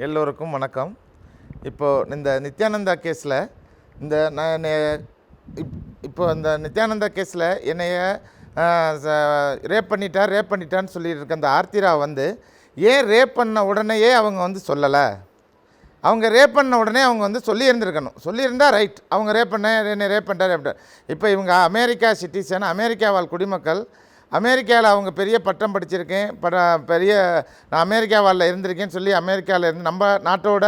எல்லோருக்கும் வணக்கம். இப்போது இந்த நித்யானந்தா கேஸில் இந்த நான் இப்போ இந்த நித்யானந்தா கேஸில் என்னைய ரேப் பண்ணிட்டான்னு சொல்லிட்டு இருக்க அந்த ஆர்த்திரா வந்து ஏன் ரேப் பண்ண உடனேயே அவங்க வந்து சொல்லலை? அவங்க ரேப் பண்ண உடனே அவங்க வந்து சொல்லியிருந்திருக்கணும். சொல்லியிருந்தால் ரைட், அவங்க என்னை ரேப் பண்ணிட்டார். இப்போ இவங்க அமெரிக்கா சிட்டிசன், அமெரிக்கா வாழ் குடிமக்கள். அமெரிக்காவில் அவங்க பெரிய பட்டம் படிச்சிருக்கேன், நான் அமெரிக்காவில் இருந்திருக்கேன்னு சொல்லி அமெரிக்காவில் இருந்து நம்ம நாட்டோட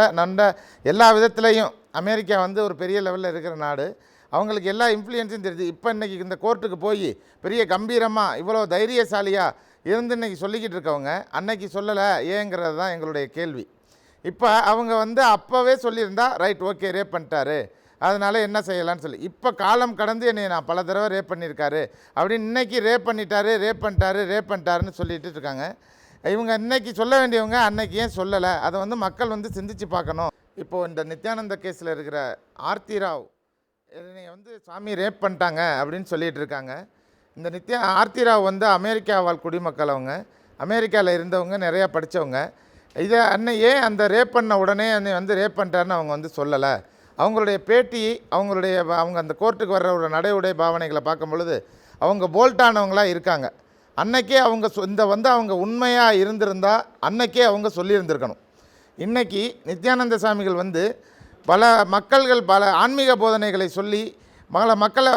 எல்லா விதத்துலேயும் அமெரிக்கா வந்து ஒரு பெரிய லெவலில் இருக்கிற நாடு. அவங்களுக்கு எல்லா இன்ஃப்ளூயன்ஸும் தெரியுது. இப்போ இன்றைக்கி இந்த கோர்ட்டுக்கு போய் பெரிய கம்பீரமாக இவ்வளோ தைரியசாலியாக இருந்து இன்றைக்கி சொல்லிக்கிட்டு இருக்கவங்க அன்னைக்கு சொல்லலை ஏங்கிறது தான் எங்களுடைய கேள்வி. இப்போ அவங்க வந்து அப்போவே சொல்லியிருந்தா ரைட், ஓகே, ரேப் பண்ணிட்டாரு, அதனால் என்ன செய்யலான்னு சொல்லி. இப்போ காலம் கடந்து என்னை நான் பல தடவை ரேப் பண்ணியிருக்காரு அப்படின்னு இன்றைக்கி ரேப் பண்ணிட்டாருன்னு சொல்லிட்டு இருக்காங்க. இவங்க இன்றைக்கி சொல்ல வேண்டியவங்க அன்றைக்கி ஏன் சொல்லலை? அதை வந்து மக்கள் வந்து சிந்திச்சு பார்க்கணும். இப்போது இந்த நித்யானந்த கேஸில் இருக்கிற ஆர்த்தி ராவ் என்னை வந்து சாமி ரேப் பண்ணிட்டாங்க அப்படின்னு சொல்லிகிட்டு இருக்காங்க. இந்த ஆர்த்தி ராவ் வந்து அமெரிக்கா வாழ் குடிமக்கள். அவங்க அமெரிக்காவில் இருந்தவங்க, நிறையா படித்தவங்க. இதை ஏன் அந்த ரேப் பண்ண உடனே என்னை வந்து ரேப் பண்ணிட்டாருன்னு அவங்க வந்து சொல்லலை? அவங்களுடைய பேட்டி, அவங்க அந்த கோர்ட்டுக்கு வர்ற ஒரு நடை உடை பாவனைகளை பார்க்கும் பொழுது அவங்க போல்ட்டானவங்களாக இருக்காங்க. அன்றைக்கே அவங்க அவங்க உண்மையாக இருந்திருந்தால் அன்றைக்கே அவங்க சொல்லியிருந்திருக்கணும். இன்றைக்கி நித்யானந்த சாமிகள் வந்து பல ஆன்மீக போதனைகளை சொல்லி மக்களை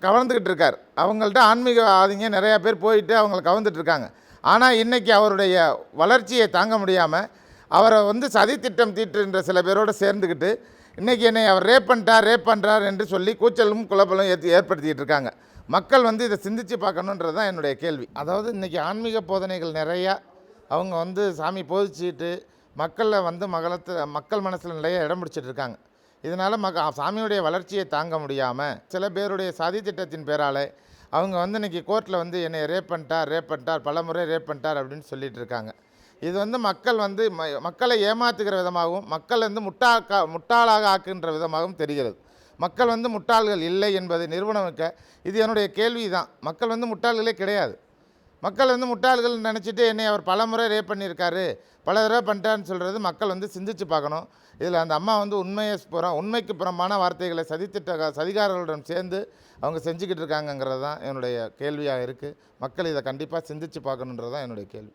கவர்ந்துக்கிட்டு இருக்கார். அவங்கள்ட்ட ஆன்மீகவாதிங்க நிறையா பேர் போயிட்டு அவங்கள கவர்ந்துட்டுருக்காங்க. ஆனால் இன்றைக்கி அவருடைய வளர்ச்சியை தாங்க முடியாமல் அவரை வந்து சதி திட்டம் தீட்டுன்ற சில பேரோடு சேர்ந்துக்கிட்டு இன்றைக்கி என்னை அவர் ரேப் பண்ணுறார் என்று சொல்லி கூச்சலும் குழப்பலும் ஏற்படுத்திக்கிட்டு இருக்காங்க. மக்கள் வந்து இதை சிந்தித்து பார்க்கணுன்றது தான் என்னுடைய கேள்வி. அதாவது இன்றைக்கி ஆன்மீக போதனைகள் நிறையா அவங்க வந்து சாமி போதிச்சுட்டு மக்களில் வந்து மக்கள் மனசில் நிறைய இடம் பிடிச்சிட்டு இருக்காங்க. இதனால் சாமியுடைய வளர்ச்சியை தாங்க முடியாமல் சில பேருடைய சதி திட்டத்தின் பேரால் அவங்க வந்து இன்றைக்கி கோர்ட்டில் வந்து என்னை ரேப் பண்ணிட்டார் பல முறை ரேப் பண்ணிட்டார் அப்படின்னு சொல்லிகிட்டு இருக்காங்க. இது வந்து மக்களை ஏமாற்றுகிற விதமாகவும் மக்கள் வந்து முட்டாளாக ஆக்குகின்ற விதமாகவும் தெரிகிறது. மக்கள் வந்து முட்டாள்கள் இல்லை என்பதை நிறுவனமிக்க இது என்னுடைய கேள்வி தான். மக்கள் வந்து முட்டாள்களே கிடையாது. மக்கள் வந்து முட்டாள்கள் நினச்சிட்டு என்னை அவர் பல முறை ரேப் பண்ணியிருக்காரு, பல தடவை பண்ணிட்டான்னு சொல்கிறது மக்கள் வந்து சிந்திச்சு பார்க்கணும். இதில் அந்த அம்மா வந்து உண்மைக்கு புறம்பான வார்த்தைகளை சதிகாரர்களுடன் சேர்ந்து அவங்க செஞ்சுக்கிட்டு இருக்காங்கங்கிறது தான் என்னுடைய கேள்வியாக இருக்குது. மக்கள் இதை கண்டிப்பாக சிந்திச்சு பார்க்கணுன்றது தான் என்னுடைய கேள்வி.